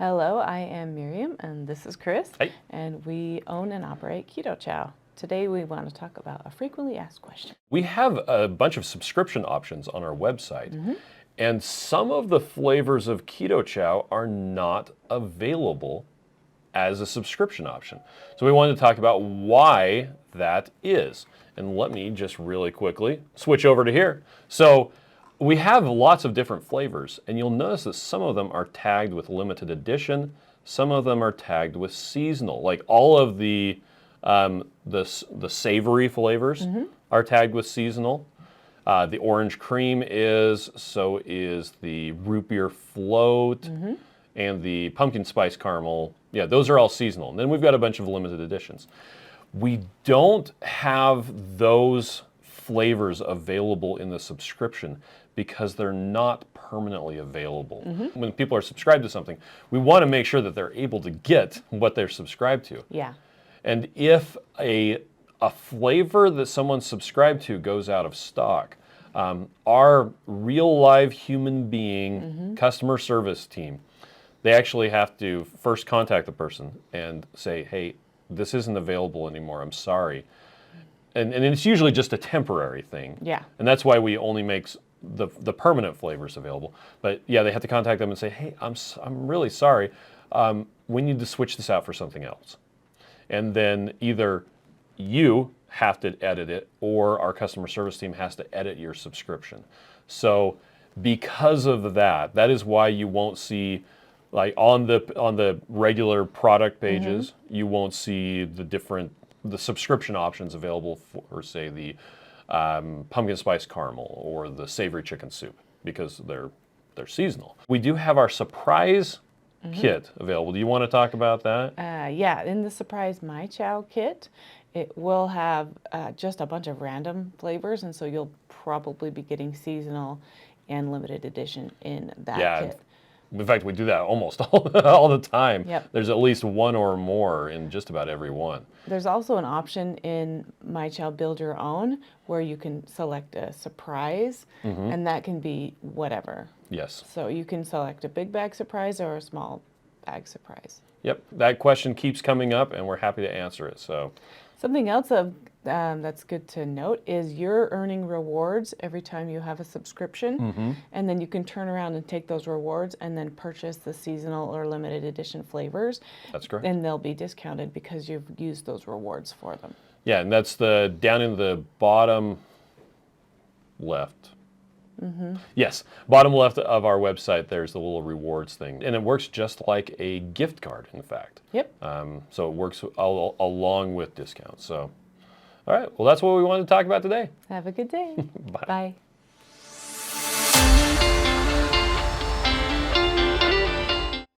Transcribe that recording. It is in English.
Hello, I am Miriam, and this is Chris. Hey. And we own and operate Keto Chow. Today we want to talk about a frequently asked question. We have a bunch of subscription options on our website, and some of the flavors of Keto Chow are not available as a subscription option. So we wanted to talk about why that is. And let me just really quickly switch over to here. So we have lots of different flavors, and you'll notice that some of them are tagged with limited edition, some of them are tagged with seasonal. Like all of the savory flavors are tagged with seasonal. The orange cream is, so is the root beer float, and the pumpkin spice caramel. Yeah, those are all seasonal. And then we've got a bunch of limited editions. We don't have those flavors available in the subscription because they're not permanently available. When people are subscribed to something, we want to make sure that they're able to get what they're subscribed to. Yeah. And if a flavor that someone's subscribed to goes out of stock, our real live human being customer service team, they actually have to first contact the person and say, hey, this isn't available anymore, I'm sorry. And it's usually just a temporary thing. Yeah. And that's why we only make the permanent flavors available. But yeah, they have to contact them and say, hey, I'm really sorry. We need to switch this out for something else. And then either you have to edit it or our customer service team has to edit your subscription. So because of that, that is why you won't see, like on the regular product pages, you won't see the subscription options available for, say, the pumpkin spice caramel or the savory chicken soup, because they're seasonal. We do have our surprise kit available. Do you want to talk about that? Yeah, in the Surprise My Chow kit, it will have just a bunch of random flavors, and so you'll probably be getting seasonal and limited edition in that kit. In fact, we do that almost all the time. Yep. There's at least one or more in just about every one. There's also an option in My Chow Build Your Own where you can select a surprise, and that can be whatever. Yes. So you can select a big bag surprise or a small bag surprise. Yep, that question keeps coming up, and we're happy to answer it. So, something else that's good to note is you're earning rewards every time you have a subscription, and then you can turn around and take those rewards and then purchase the seasonal or limited edition flavors. That's correct. And they'll be discounted because you've used those rewards for them. Yeah, and that's down in the bottom left. Yes, bottom left of our website, there's the little rewards thing. And it works just like a gift card, in fact. Yep. So it works along with discounts. So, all right, well, that's what we wanted to talk about today. Have a good day. Bye. Bye.